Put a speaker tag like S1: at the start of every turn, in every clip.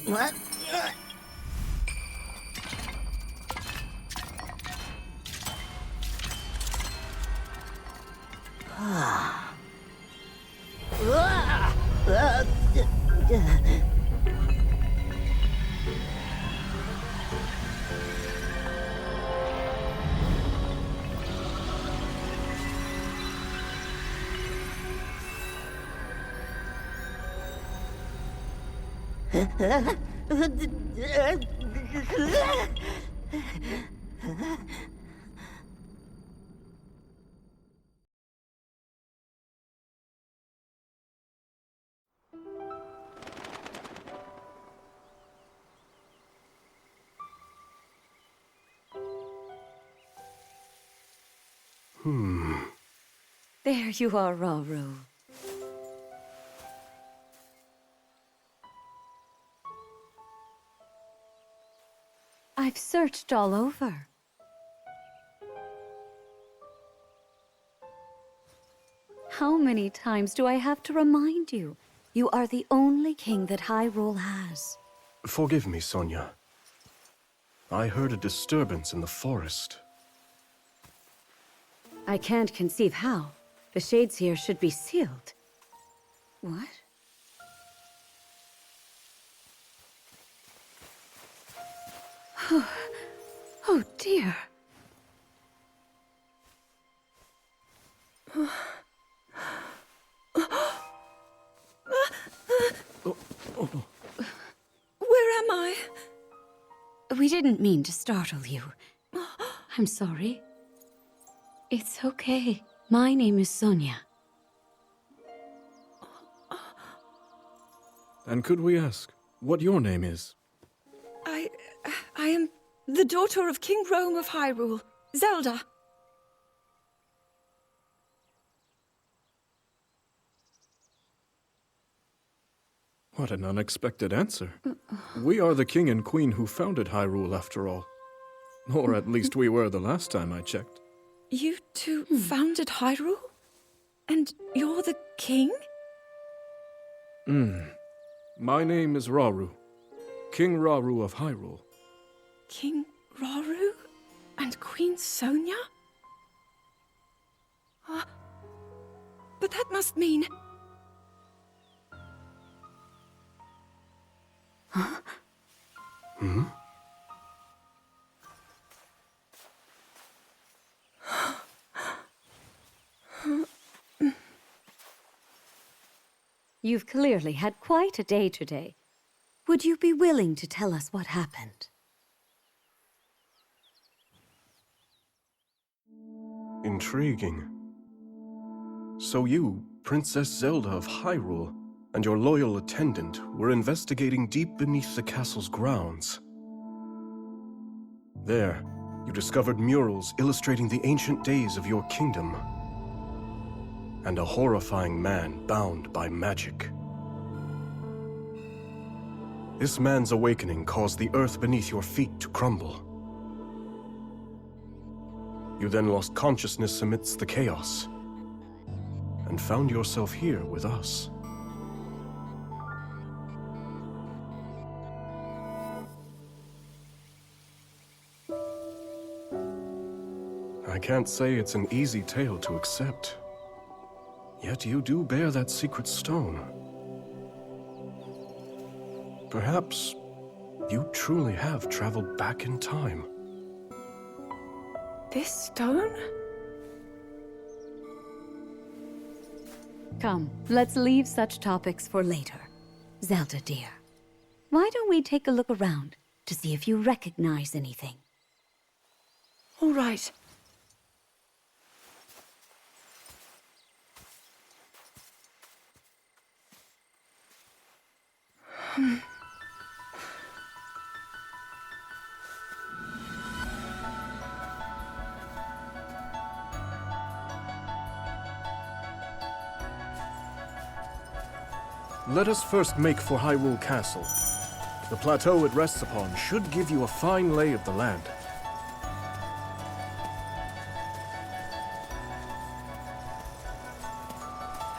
S1: What?
S2: There you are, Rauru. I've searched all over. How many times do I have to remind you? You are the only king that Hyrule has.
S3: Forgive me, Sonia. I heard a disturbance in the forest.
S2: I can't conceive how. The shades here should be sealed. What? Oh dear.
S4: Where am I?
S2: We didn't mean to startle you. I'm sorry. It's okay. My name is Sonia.
S5: And could we ask what your name is?
S4: I am the daughter of King Rome of Hyrule, Zelda.
S5: What an unexpected answer. We are the king and queen who founded Hyrule, after all. Or at least we were the last time I checked.
S4: You two founded Hyrule? And you're the king?
S5: My name is Rauru. King Rauru of Hyrule.
S4: King Rauru? And Queen Sonia? But that must mean...
S2: You've clearly had quite a day today. Would you be willing to tell us what happened?
S3: Intriguing. So you, Princess Zelda of Hyrule, and your loyal attendant were investigating deep beneath the castle's grounds. There, you discovered murals illustrating the ancient days of your kingdom. And a horrifying man bound by magic. This man's awakening caused the earth beneath your feet to crumble. You then lost consciousness amidst the chaos, and found yourself here with us. I can't say it's an easy tale to accept. Yet you do bear that secret stone. Perhaps you truly have traveled back in time.
S4: This stone?
S2: Come, let's leave such topics for later. Zelda, dear, why don't we take a look around to see if you recognize anything?
S4: All right.
S3: Let us first make for Hyrule Castle. The plateau it rests upon should give you a fine lay of the land.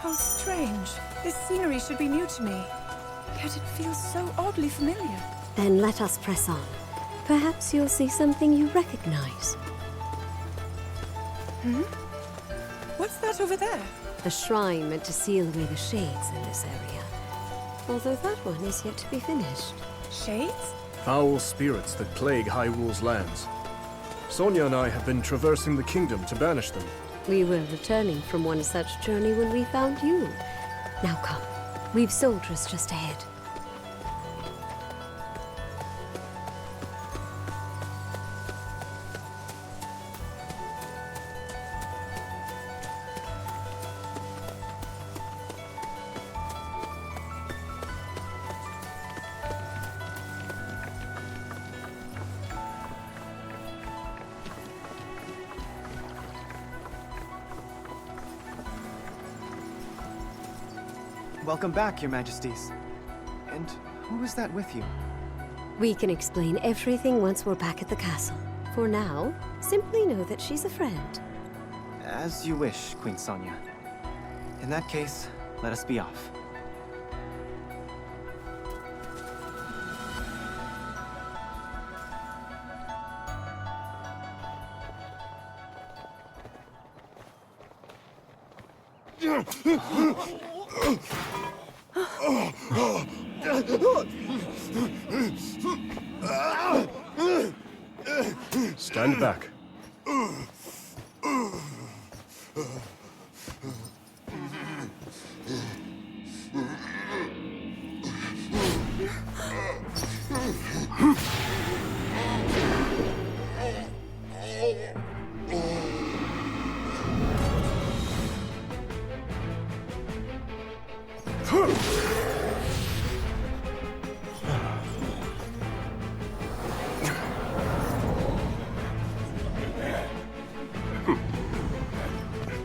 S4: How strange. This scenery should be new to me. Yet it feels so oddly familiar.
S2: Then let us press on. Perhaps you'll see something you recognize.
S4: What's that over there?
S2: A shrine meant to seal away the shades in this area. Although that one is yet to be finished.
S4: Shades?
S5: Foul spirits that plague Hyrule's lands. Sonia and I have been traversing the kingdom to banish them.
S2: We were returning from one such journey when we found you. Now come. We've soldiers just ahead.
S1: Welcome back, Your Majesties. And who is that with you?
S2: We can explain everything once we're back at the castle. For now, simply know that she's a friend.
S1: As you wish, Queen Sonia. In that case, let us be off.
S5: Stand back.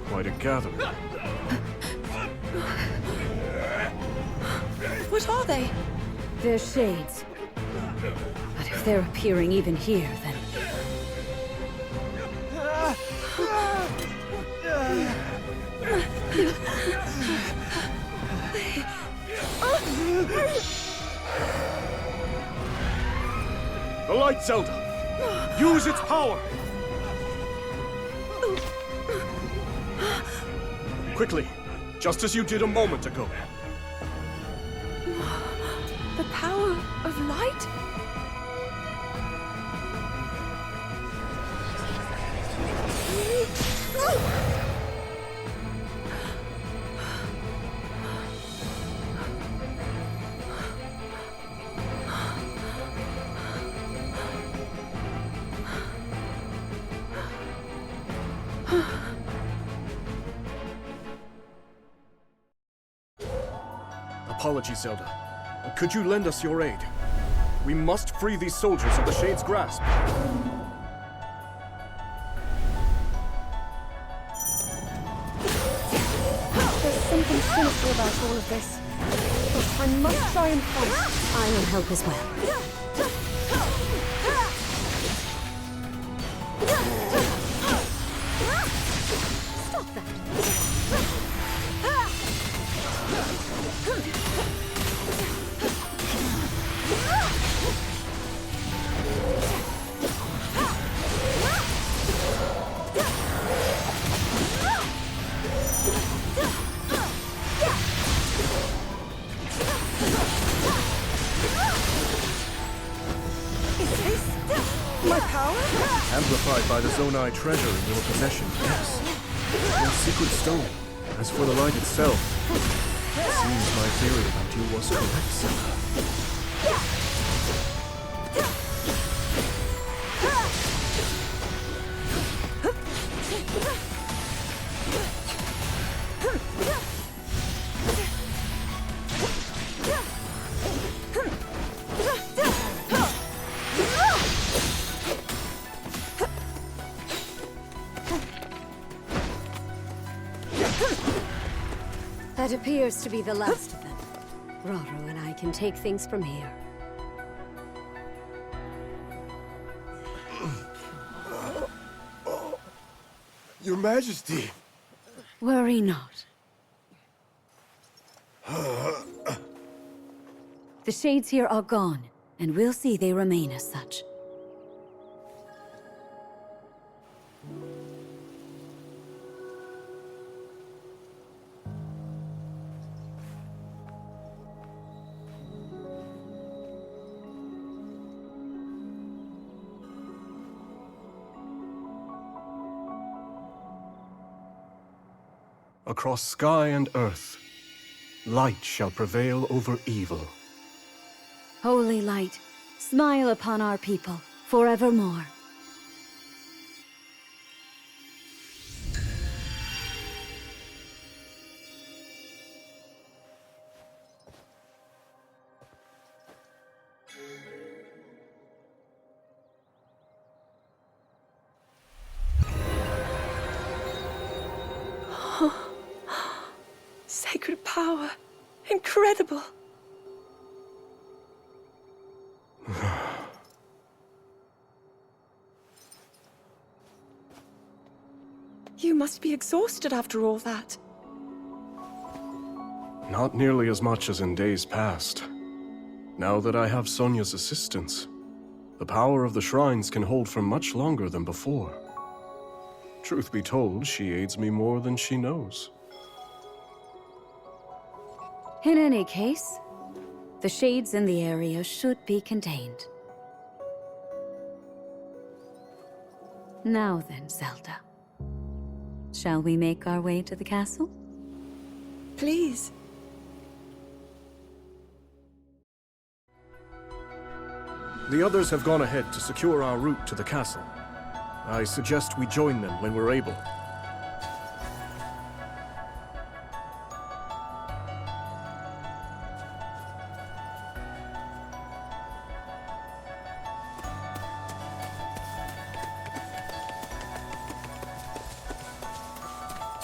S5: Quite a gathering.
S4: What are they?
S2: They're shades. But if they're appearing even here, then...
S5: The light, Zelda! Use its power! Quickly, just as you did a moment ago.
S4: The power of light?
S5: Apologies, Zelda. Could you lend us your aid? We must free these soldiers of the Shade's grasp.
S2: There's something sinister about all of this. But I must try and fight. I will help as well. Stop that!
S4: My power?
S5: Amplified by the Zonai treasure in your possession, yes. Your secret stone. As for the light itself, it seems my theory about you was correct, Zelda.
S2: That appears to be the last of them. Raro and I can take things from here.
S6: Your Majesty!
S2: Worry not. The shades here are gone, and we'll see they remain as such.
S3: Across sky and earth, light shall prevail over evil.
S2: Holy light, smile upon our people forevermore.
S4: Sacred power. Incredible. You must be exhausted after all that.
S3: Not nearly as much as in days past. Now that I have Sonia's assistance, the power of the shrines can hold for much longer than before. Truth be told, she aids me more than she knows.
S2: In any case, the shades in the area should be contained. Now then, Zelda. Shall we make our way to the castle?
S4: Please.
S5: The others have gone ahead to secure our route to the castle. I suggest we join them when we're able.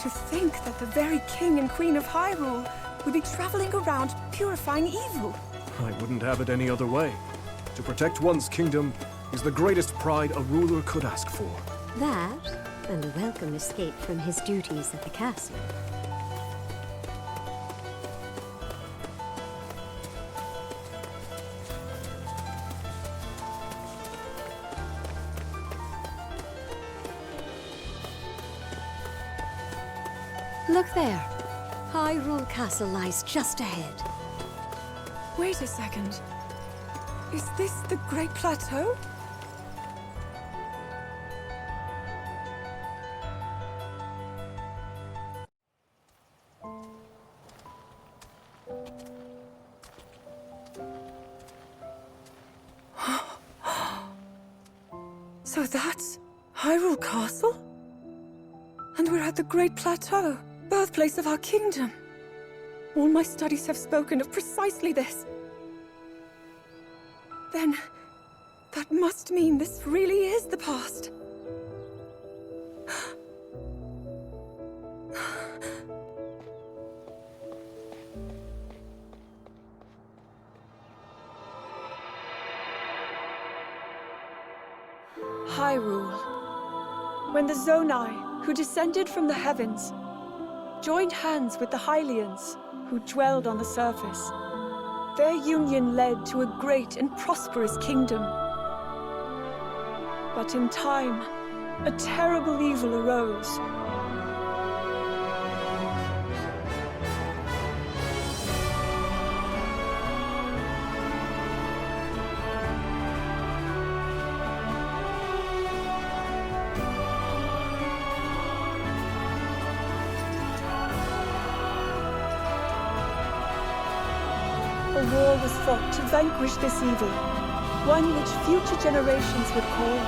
S4: To think that the very king and queen of Hyrule would be traveling around purifying evil.
S5: I wouldn't have it any other way. To protect one's kingdom is the greatest pride a ruler could ask for.
S7: That, and a welcome escape from his duties at the castle.
S2: Look there. Hyrule Castle lies just ahead.
S4: Wait a second. Is this the Great Plateau? So that's Hyrule Castle? And we're at the Great Plateau, birthplace of our kingdom. All my studies have spoken of precisely this. Then, that must mean this really is the past. Hyrule. When the Zonai, who descended from the heavens, joined hands with the Hylians, who dwelled on the surface, their union led to a great and prosperous kingdom. But in time, a terrible evil arose. A war was fought to vanquish this evil, one which future generations would call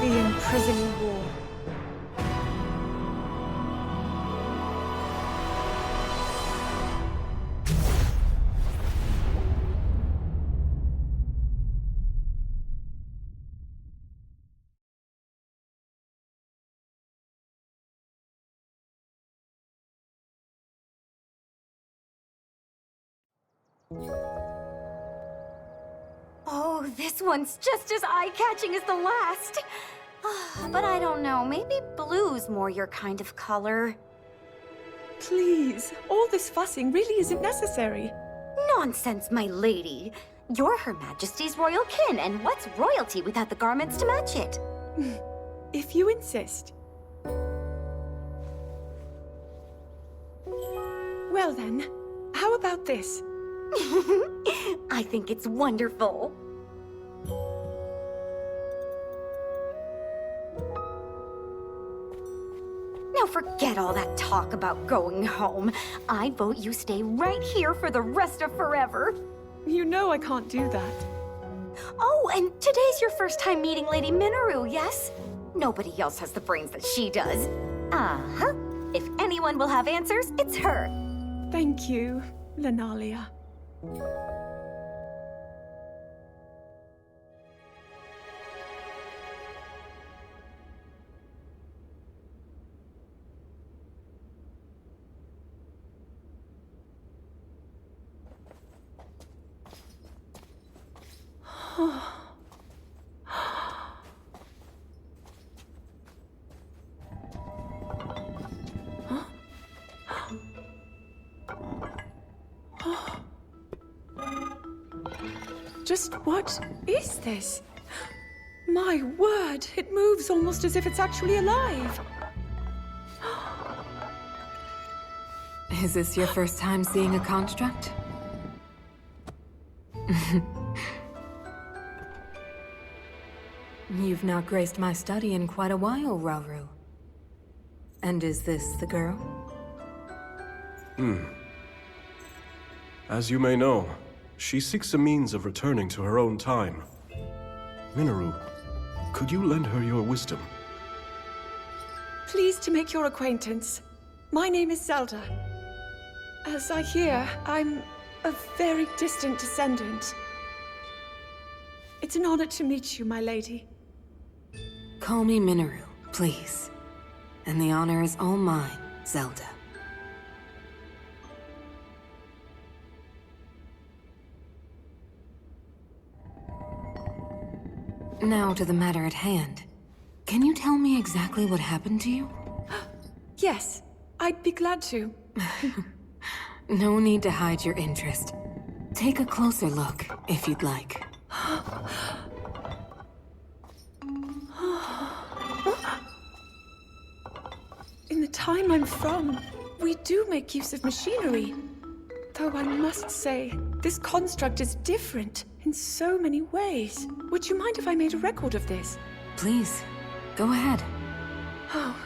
S4: the Imprisoning War.
S7: Oh, this one's just as eye-catching as the last. But I don't know, maybe blue's more your kind of color.
S4: Please, all this fussing really isn't necessary.
S7: Nonsense, my lady. You're Her Majesty's royal kin, and what's royalty without the garments to match it?
S4: If you insist. Well then, how about this?
S7: I think it's wonderful. Now forget all that talk about going home. I vote you stay right here for the rest of forever.
S4: You know I can't do that.
S7: Oh, and today's your first time meeting Lady Minoru, yes? Nobody else has the brains that she does. Uh-huh. If anyone will have answers, it's her.
S4: Thank you, Lenalia. Just what is this? My word, it moves almost as if it's actually alive.
S2: Is this your first time seeing a construct? You've not graced my study in quite a while, Rauru. And is this the girl?
S3: As you may know, she seeks a means of returning to her own time. Minoru, could you lend her your wisdom?
S4: Pleased to make your acquaintance. My name is Zelda. As I hear, I'm a very distant descendant. It's an honor to meet you, my lady.
S2: Call me Minoru, please. And the honor is all mine, Zelda. Now to the matter at hand. Can you tell me exactly what happened to you?
S4: Yes, I'd be glad to.
S2: No need to hide your interest. Take a closer look, if you'd like.
S4: In the time I'm from, we do make use of machinery. Though I must say, this construct is different in so many ways. Would you mind if I made a record of this?
S2: Please, go ahead.
S4: Oh.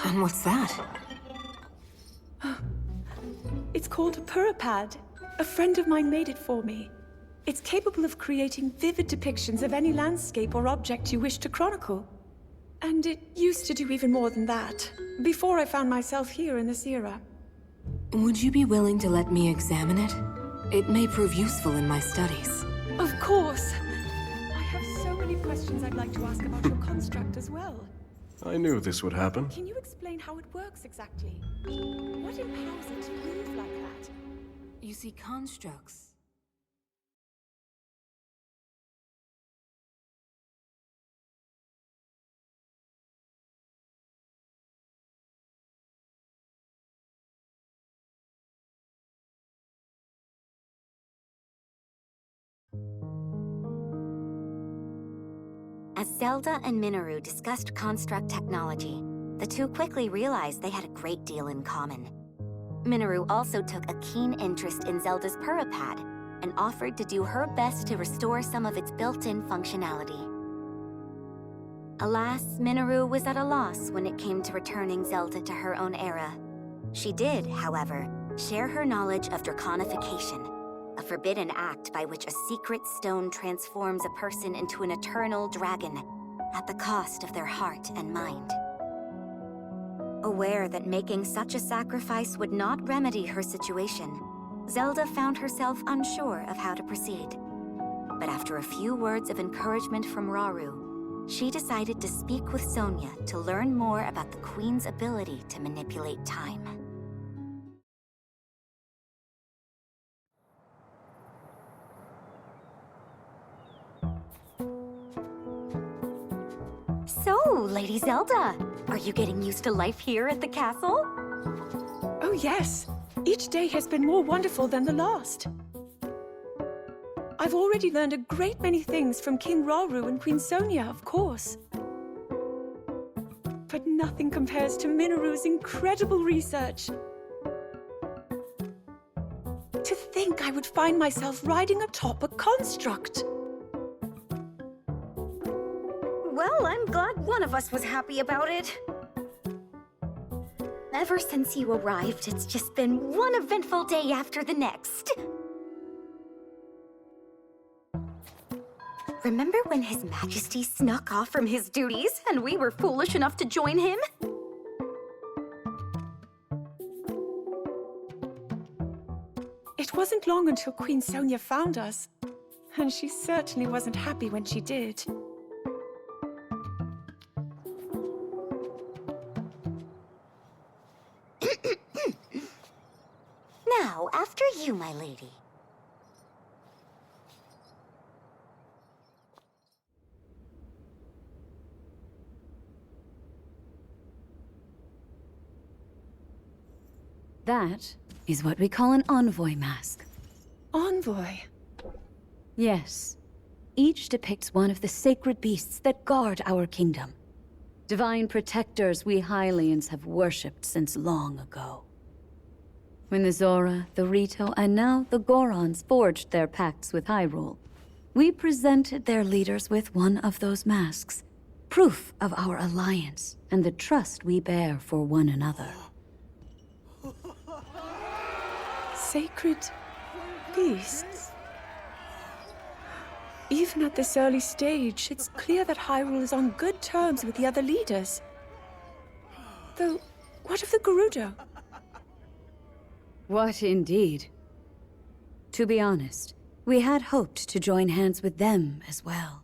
S2: And what's that?
S4: It's called a Purapad. A friend of mine made it for me. It's capable of creating vivid depictions of any landscape or object you wish to chronicle. And it used to do even more than that, before I found myself here in this era.
S2: Would you be willing to let me examine it? It may prove useful in my studies.
S4: Of course. I have so many questions I'd like to ask about your construct as well.
S3: I knew this would happen.
S4: Can you explain how it works exactly? What empowers it to move like that?
S2: You see, constructs...
S7: As Zelda and Minoru discussed construct technology, the two quickly realized they had a great deal in common. Minoru also took a keen interest in Zelda's Purapad and offered to do her best to restore some of its built-in functionality. Alas, Minoru was at a loss when it came to returning Zelda to her own era. She did, however, share her knowledge of draconification, a forbidden act by which a secret stone transforms a person into an eternal dragon at the cost of their heart and mind. Aware that making such a sacrifice would not remedy her situation, Zelda found herself unsure of how to proceed. But after a few words of encouragement from Rauru, she decided to speak with Sonia to learn more about the Queen's ability to manipulate time. So, Lady Zelda, are you getting used to life here at the castle?
S4: Oh yes, each day has been more wonderful than the last. I've already learned a great many things from King Rauru and Queen Sonia, of course. But nothing compares to Minoru's incredible research. To think I would find myself riding atop a construct.
S7: Well, I'm glad one of us was happy about it. Ever since you arrived, it's just been one eventful day after the next. Remember when His Majesty snuck off from his duties and we were foolish enough to join him?
S4: It wasn't long until Queen Sonia found us, and she certainly wasn't happy when she did.
S7: Now, after you, my lady.
S2: That is what we call an envoy mask.
S4: Envoy?
S2: Yes. Each depicts one of the sacred beasts that guard our kingdom. Divine protectors we Hylians have worshipped since long ago. When the Zora, the Rito, and now the Gorons forged their pacts with Hyrule, we presented their leaders with one of those masks, proof of our alliance and the trust we bear for one another.
S4: Sacred beasts? Even at this early stage, it's clear that Hyrule is on good terms with the other leaders. Though, what of the Gerudo?
S2: What indeed? To be honest, we had hoped to join hands with them as well.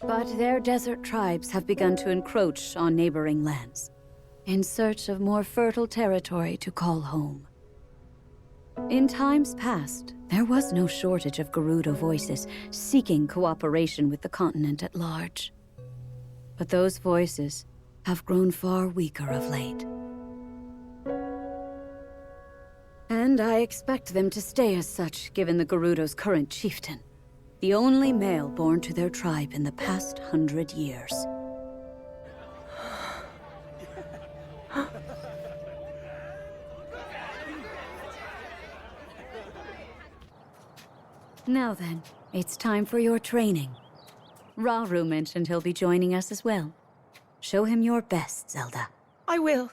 S2: But their desert tribes have begun to encroach on neighboring lands, in search of more fertile territory to call home. In times past, there was no shortage of Gerudo voices seeking cooperation with the continent at large. But those voices have grown far weaker of late. And I expect them to stay as such, given the Gerudo's current chieftain, the only male born to their tribe in the past 100 years. Now then, it's time for your training. Rauru mentioned he'll be joining us as well. Show him your best, Zelda.
S4: I will.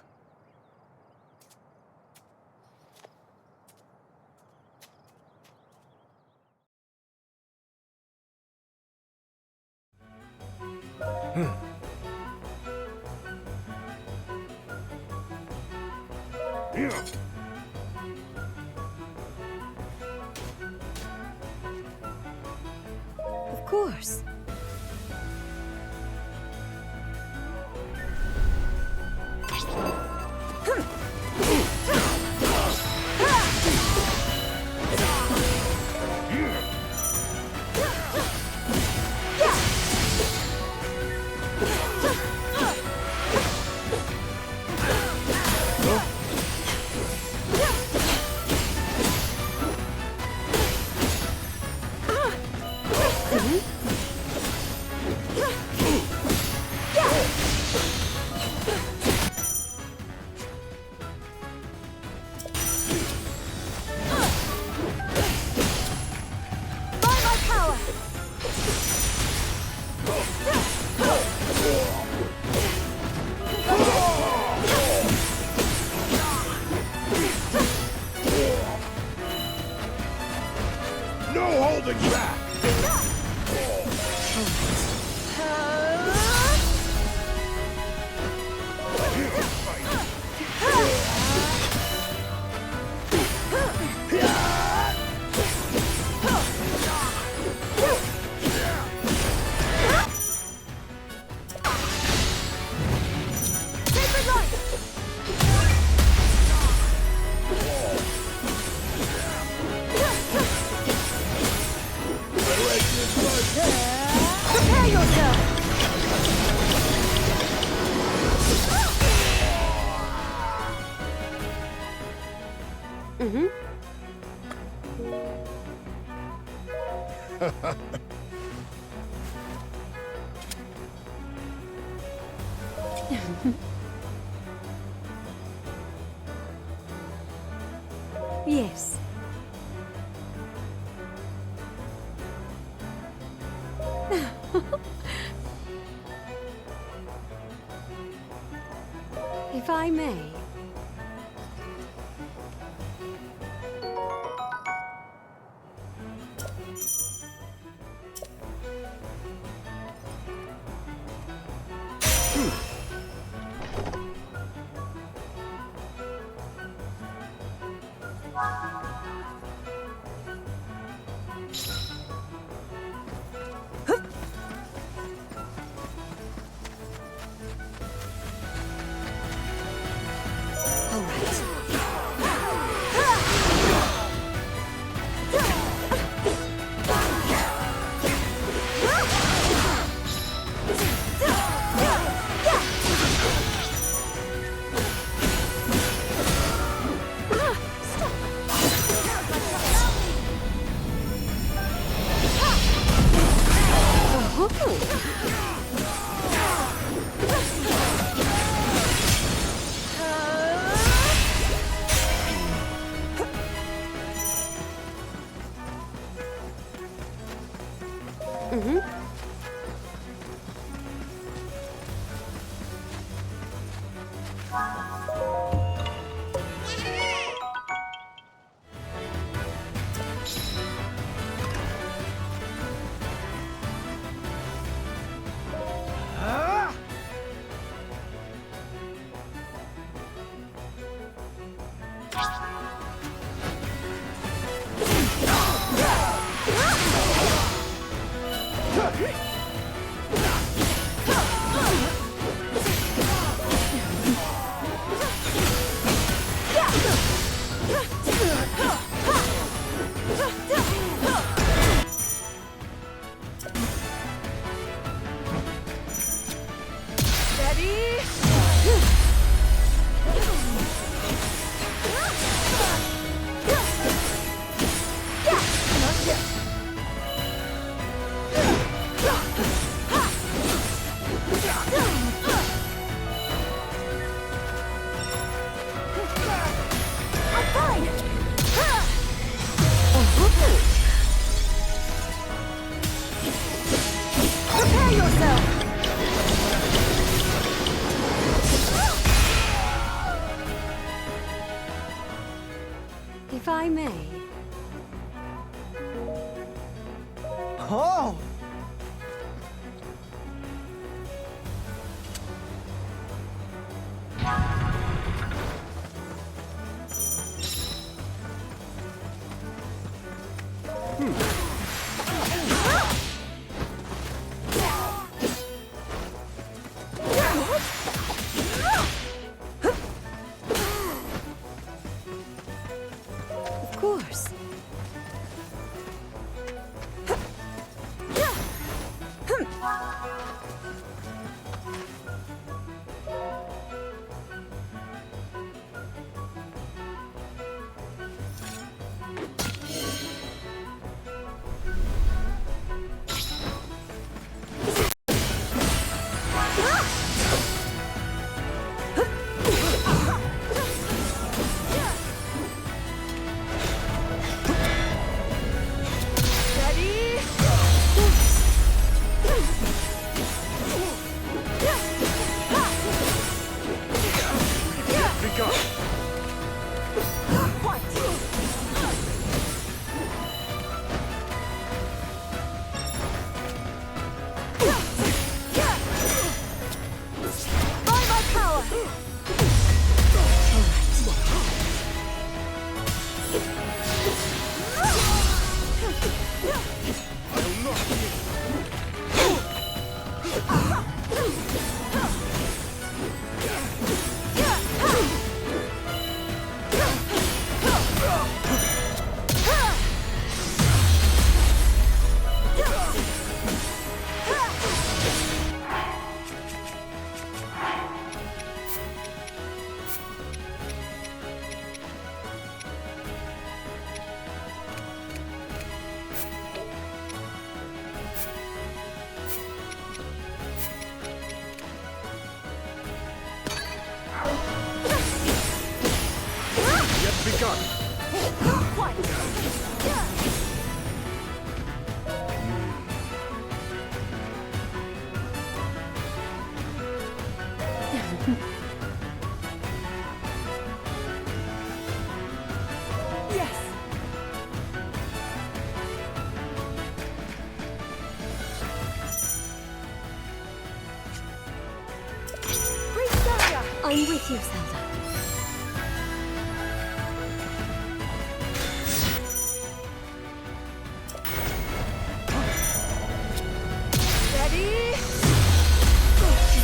S2: Of course. Yes. If I may. If I may.
S1: Oh!
S2: Of course.
S5: gun!
S4: Yes! Great Saga!
S2: I'm with you, Zelda.
S4: Ready?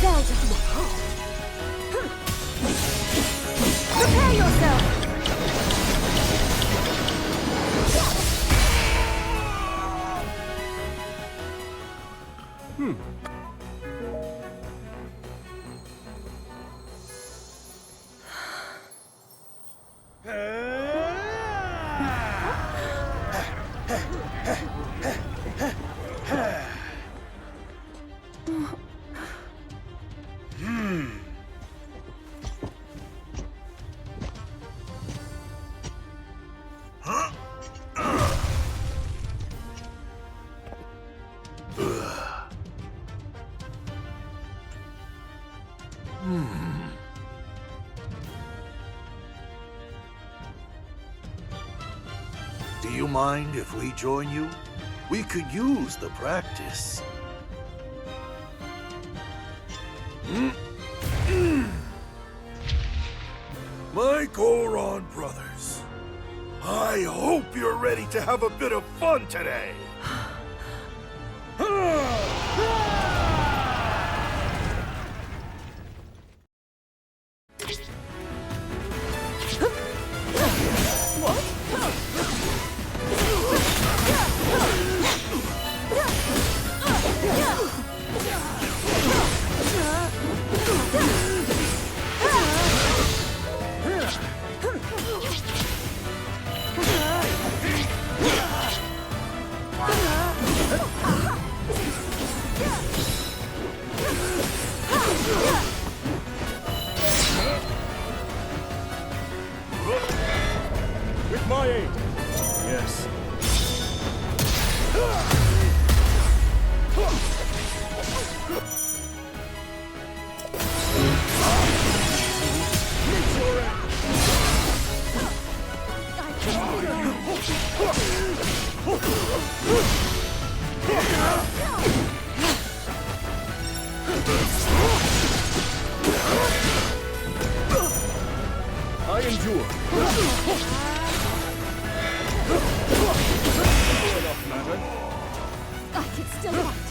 S2: Zelda.
S4: Prepare yourself!
S8: Do you mind if we join you? We could use the practice. My Goron brothers, I hope you're ready to have a bit of fun today.
S5: With my aid! Yes. I endure. Enough, matter.
S2: I can still fight.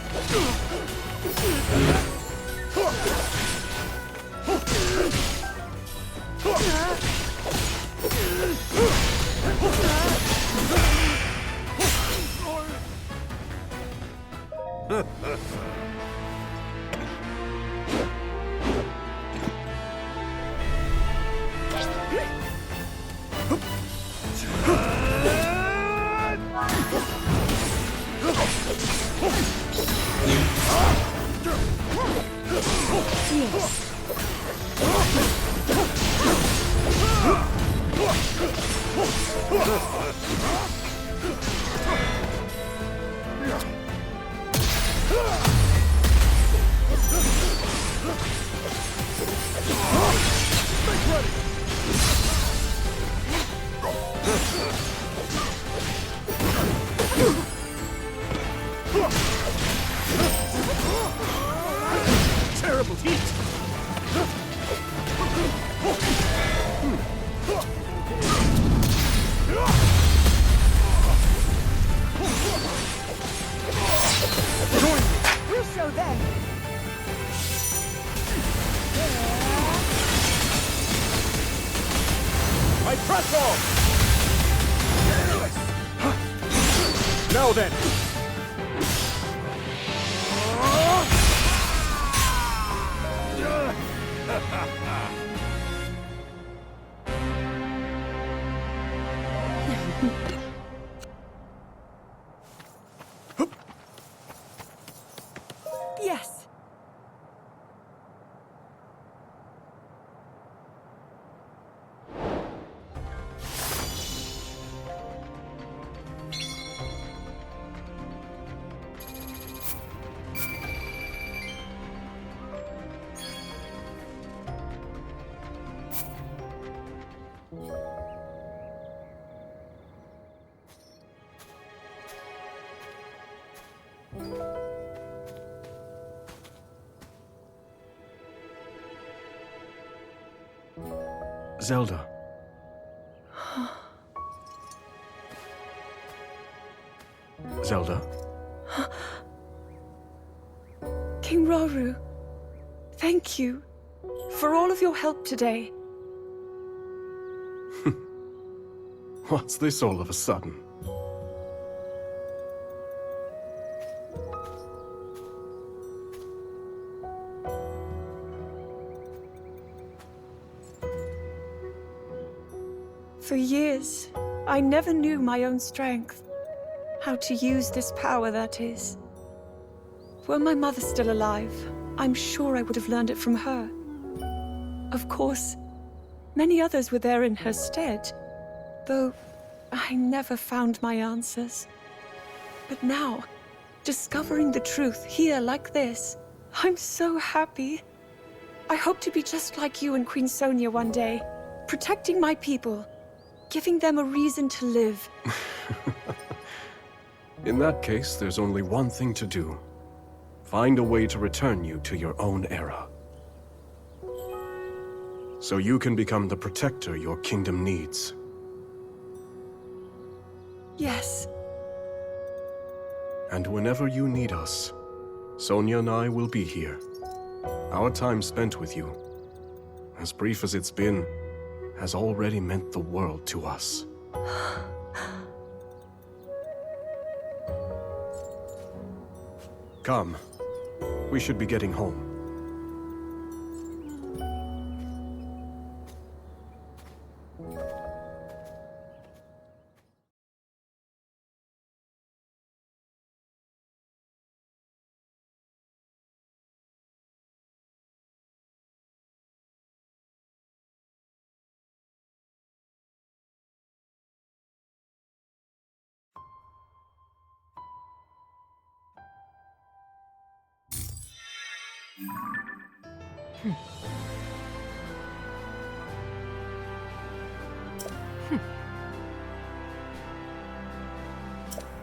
S5: Terrible heat!
S4: Russo then!
S5: I press on! Now then!
S4: Yes!
S3: Zelda. Zelda?
S4: King Rauru, thank you for all of your help today.
S3: What's this all of a sudden?
S4: For years, I never knew my own strength. How to use this power, that is. Were my mother still alive, I'm sure I would have learned it from her. Of course, many others were there in her stead, though I never found my answers. But now, discovering the truth here like this, I'm so happy. I hope to be just like you and Queen Sonia one day, protecting my people, giving them a reason to live.
S3: In that case, there's only one thing to do. Find a way to return you to your own era. So you can become the protector your kingdom needs.
S4: Yes.
S3: And whenever you need us, Sonia and I will be here. Our time spent with you, as brief as it's been, has already meant the world to us. Come. We should be getting home.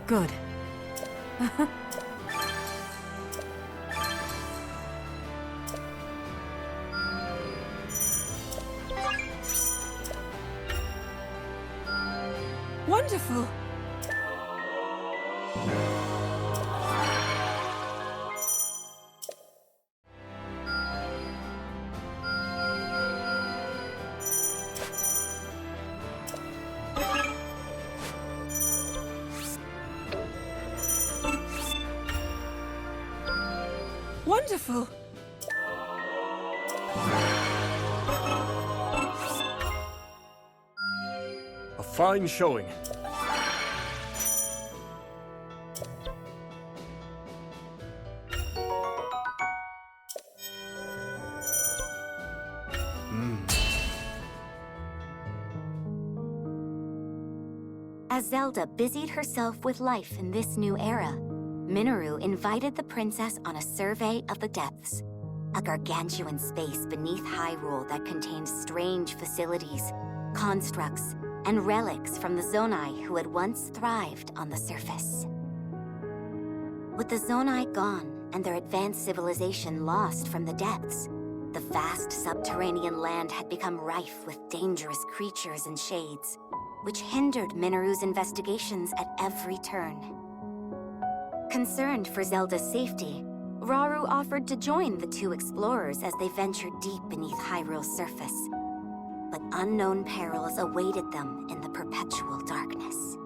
S2: Good.
S4: Wonderful! Wonderful!
S5: A fine showing.
S7: As Zelda busied herself with life in this new era, Minoru invited the princess on a survey of the depths, a gargantuan space beneath Hyrule that contained strange facilities, constructs, and relics from the Zonai who had once thrived on the surface. With the Zonai gone and their advanced civilization lost from the depths, the vast subterranean land had become rife with dangerous creatures and shades, which hindered Minoru's investigations at every turn. Concerned for Zelda's safety, Rauru offered to join the two explorers as they ventured deep beneath Hyrule's surface. But unknown perils awaited them in the perpetual darkness.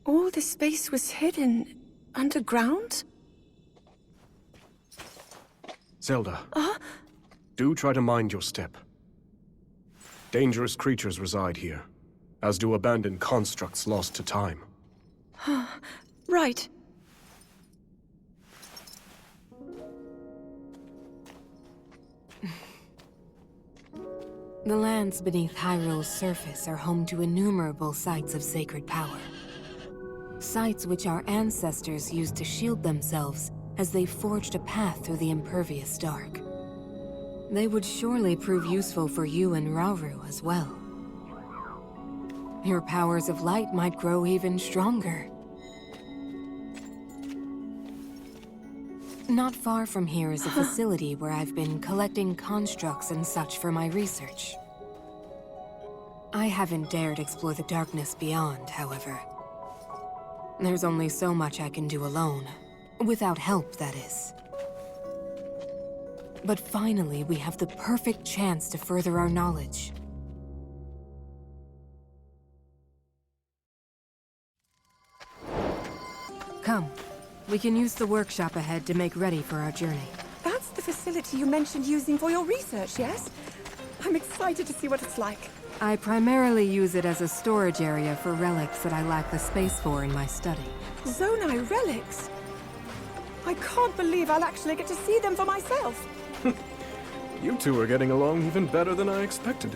S4: All this space was hidden underground?
S3: Zelda. Do try to mind your step. Dangerous creatures reside here, as do abandoned constructs lost to time.
S4: Right.
S9: The lands beneath Hyrule's surface are home to innumerable sites of sacred power. Sites which our ancestors used to shield themselves as they forged a path through the impervious dark. They would surely prove useful for you and Rauru as well. Your powers of light might grow even stronger. Not far from here is a facility where I've been collecting constructs and such for my research. I haven't dared explore the darkness beyond, however. There's only so much I can do alone. Without help, that is. But finally, we have the perfect chance to further our knowledge. Come. We can use the workshop ahead to make ready for our journey.
S4: That's the facility you mentioned using for your research, yes? I'm excited to see what it's like.
S9: I primarily use it as a storage area for relics that I lack the space for in my study.
S4: Zonai relics? I can't believe I'll actually get to see them for myself.
S3: You two are getting along even better than I expected.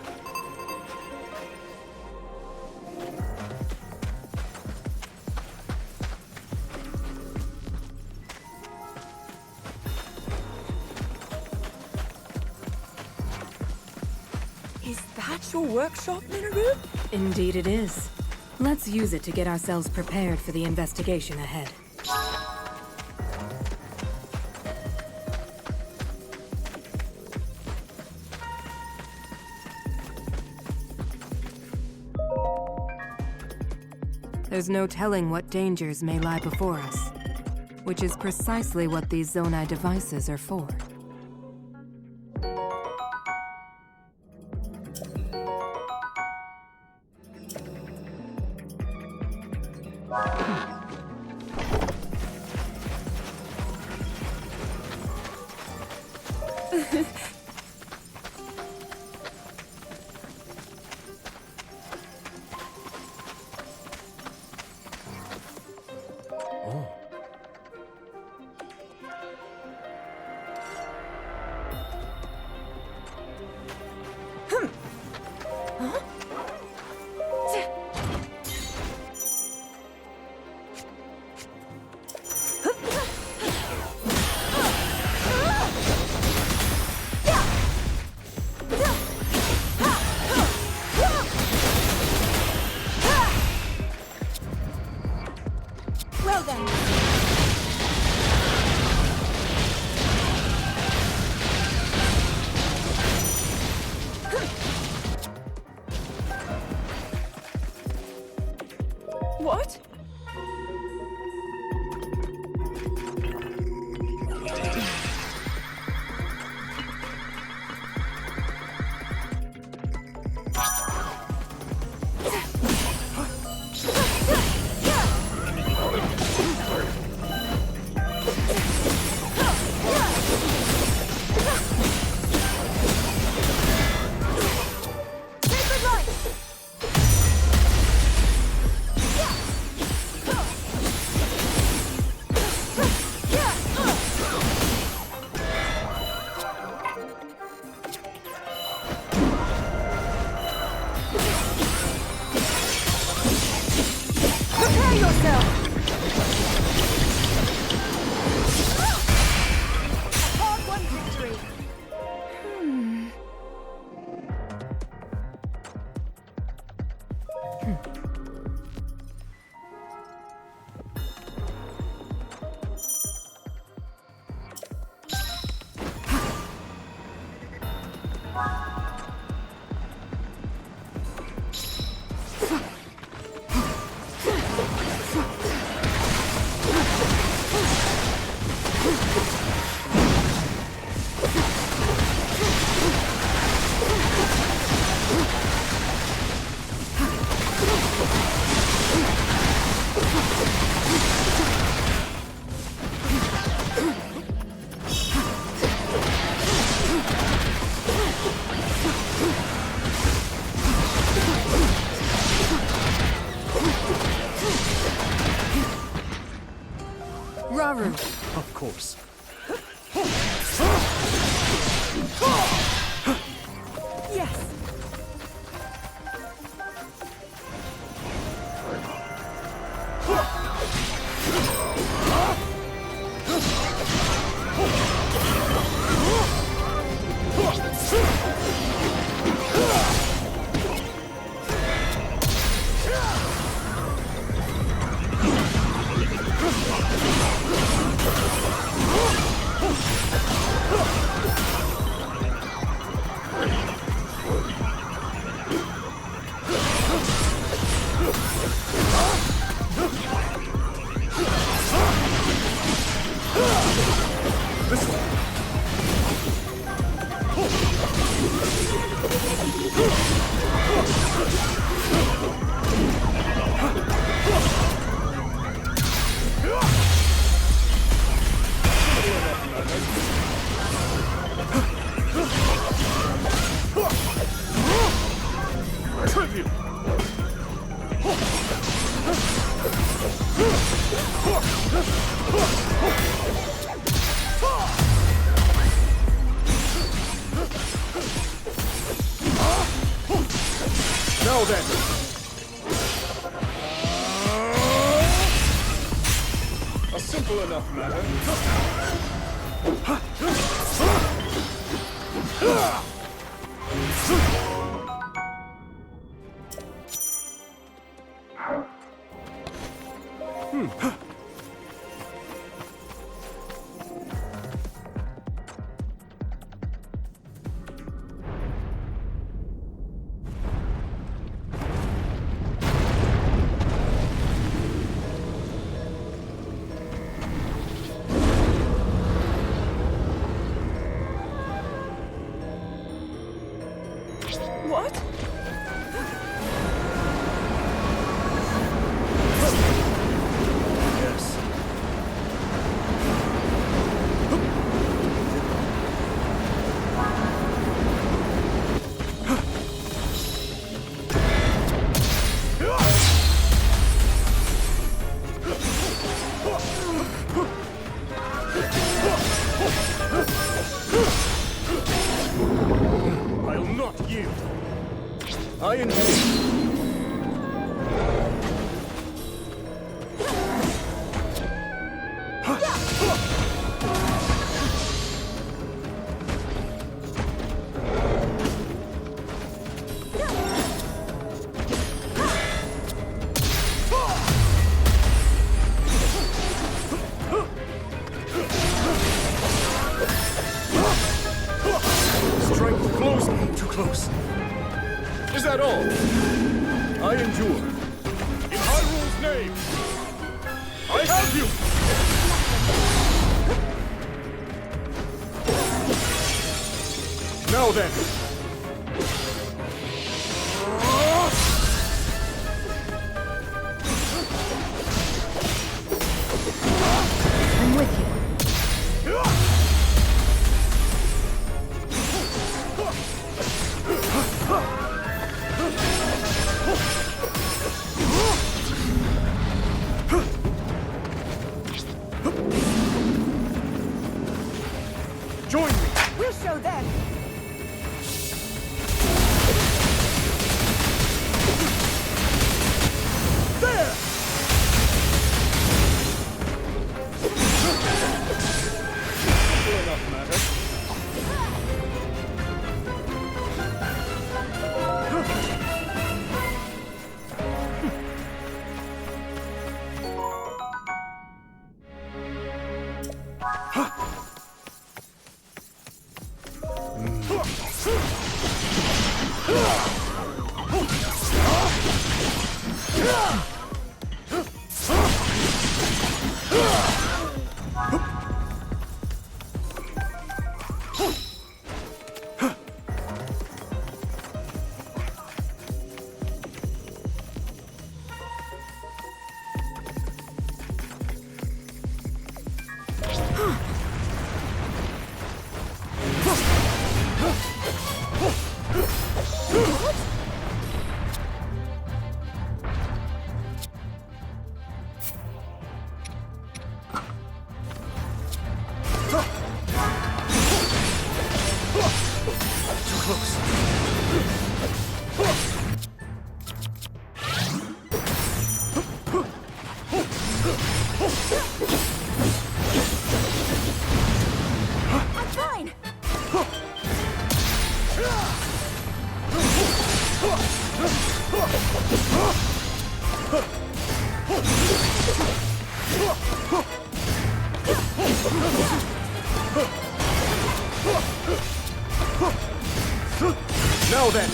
S4: Is that your workshop, Minoru?
S9: Indeed it is. Let's use it to get ourselves prepared for the investigation ahead. There's no telling what dangers may lie before us, which is precisely what these Zonai devices are for.
S4: Well then. What?
S9: Rauru.
S3: Of course.
S4: Yes,
S5: This way. Tribute! Now then! A simple enough matter.
S4: What?
S5: Yes. I'll not yield. I endure. Strength flows me too close. Is that all? I endure. In Hyrule's name, I have you! Now then!
S2: I'm with you.
S5: Join me!
S4: We'll show them.
S5: There! Simple enough matter. Now then!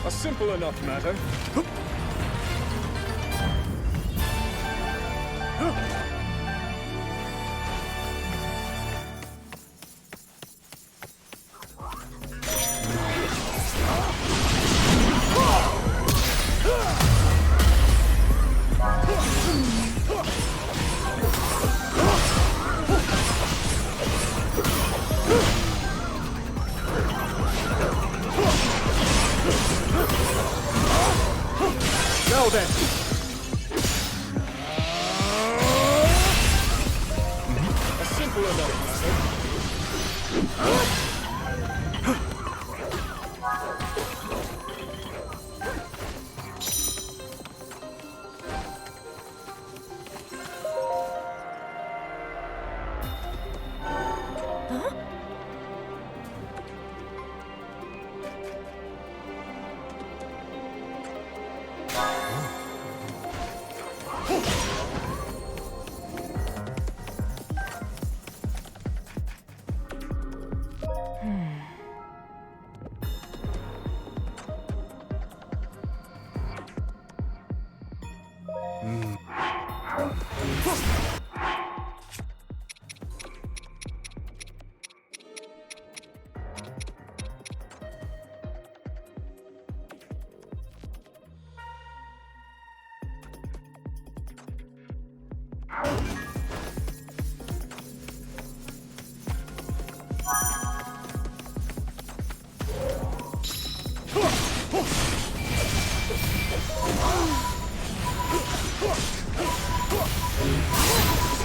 S5: A simple enough matter.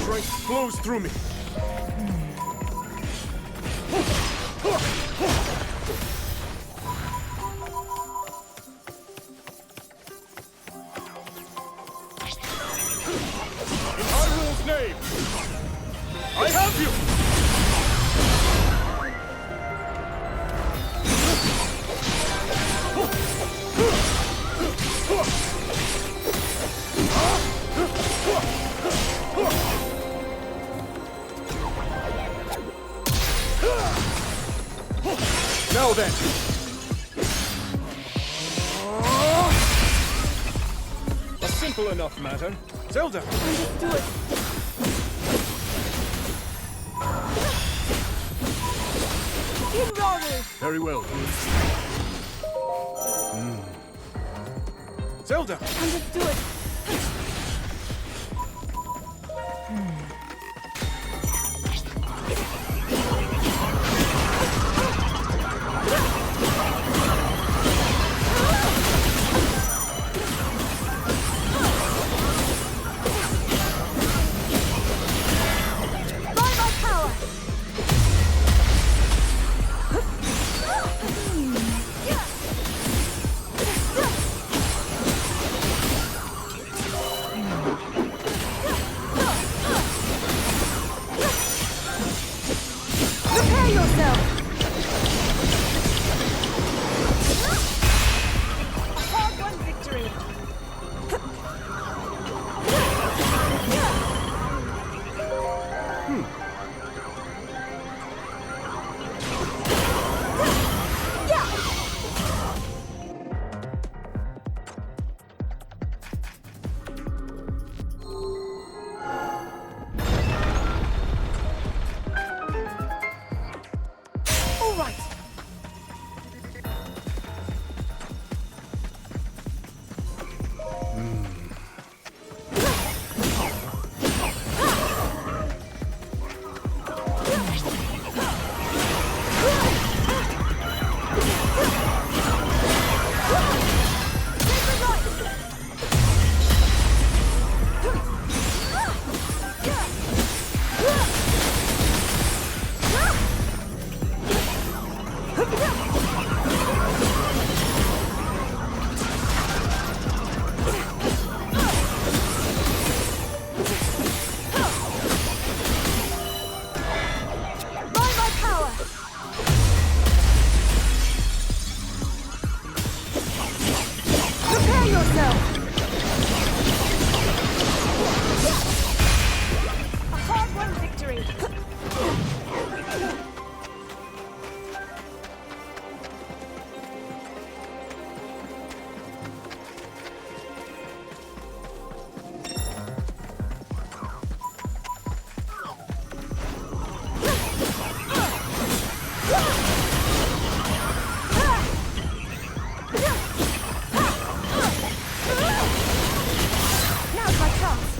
S5: Strength flows through me. In Hyrule's name, I have you! Now then! A simple enough matter. Zelda!
S4: Understood. Hyrule!
S5: Very well. Zelda!
S4: Understood. By my power! Prepare yourself! A hard-won victory! All right. By my power! Prepare yourself! A hard-won victory! Now's my chance!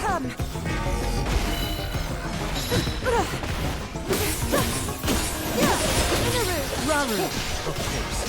S4: Come!
S5: Raru! Of course.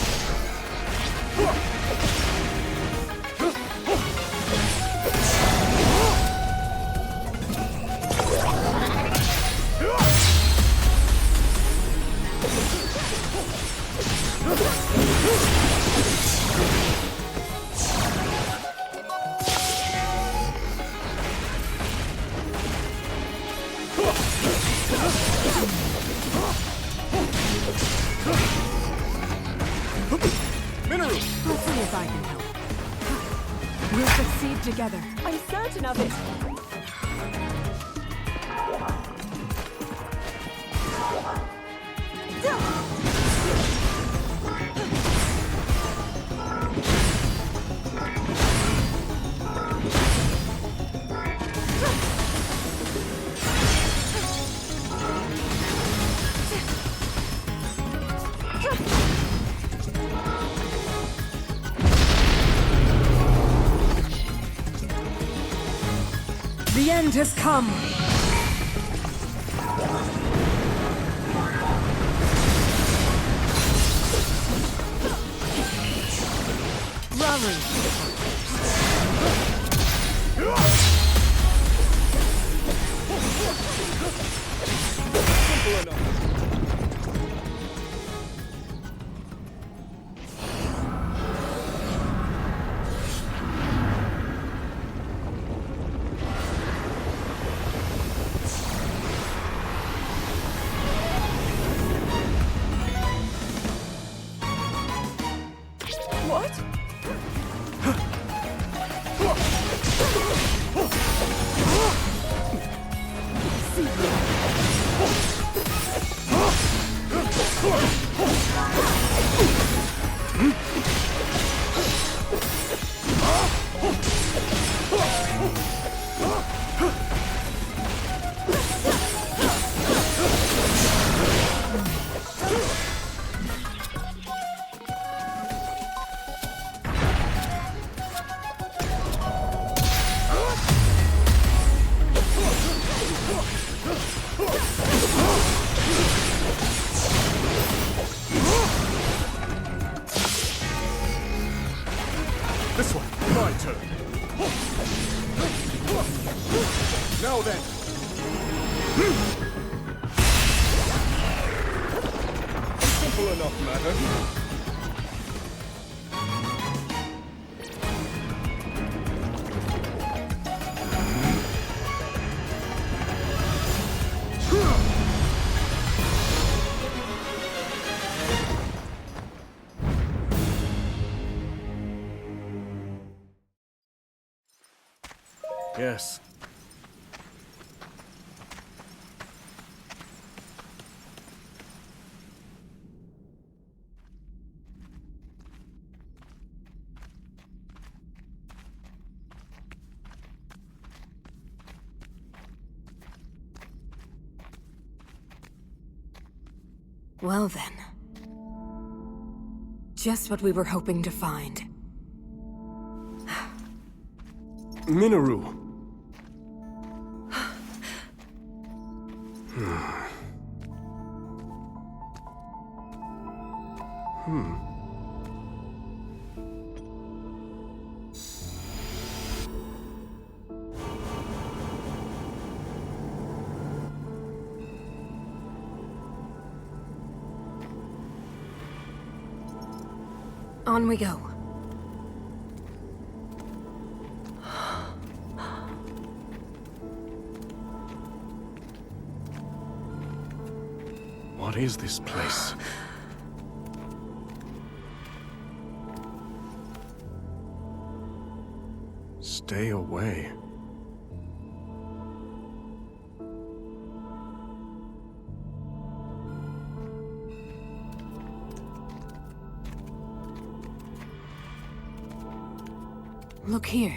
S9: work together.
S4: I'm certain of it.
S9: The end has come!
S4: What?
S5: This one, my turn. Now then. Simple enough, madam. Yes.
S9: Well then. Just what we were hoping to find.
S3: Minoru.
S9: On we go.
S3: What is this place? Stay away.
S9: Look here.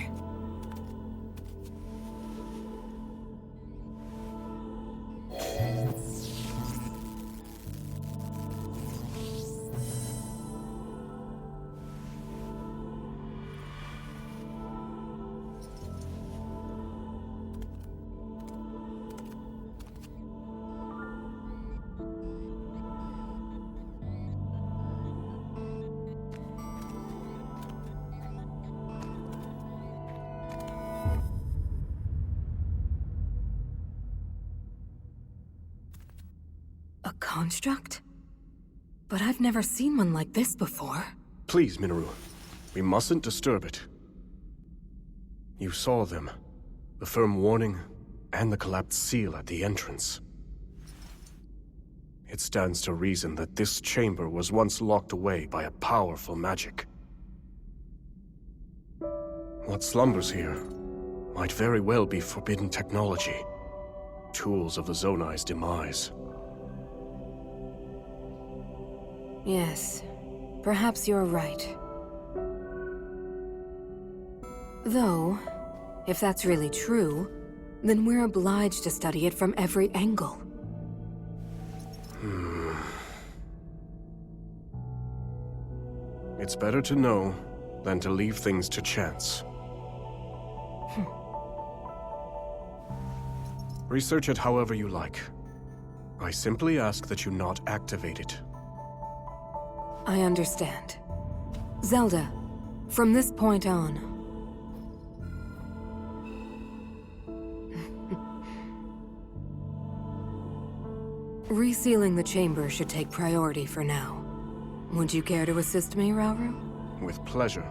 S9: A construct? But I've never seen one like this before.
S3: Please, Minoru. We mustn't disturb it. You saw them. The firm warning, and the collapsed seal at the entrance. It stands to reason that this chamber was once locked away by a powerful magic. What slumbers here might very well be forbidden technology, tools of the Zonai's demise.
S9: Yes, perhaps you're right. Though, if that's really true, then we're obliged to study it from every angle.
S3: It's better to know than to leave things to chance. Research it however you like. I simply ask that you not activate it.
S9: I understand. Zelda, from this point on... Resealing the chamber should take priority for now. Would you care to assist me, Rauru?
S3: With pleasure.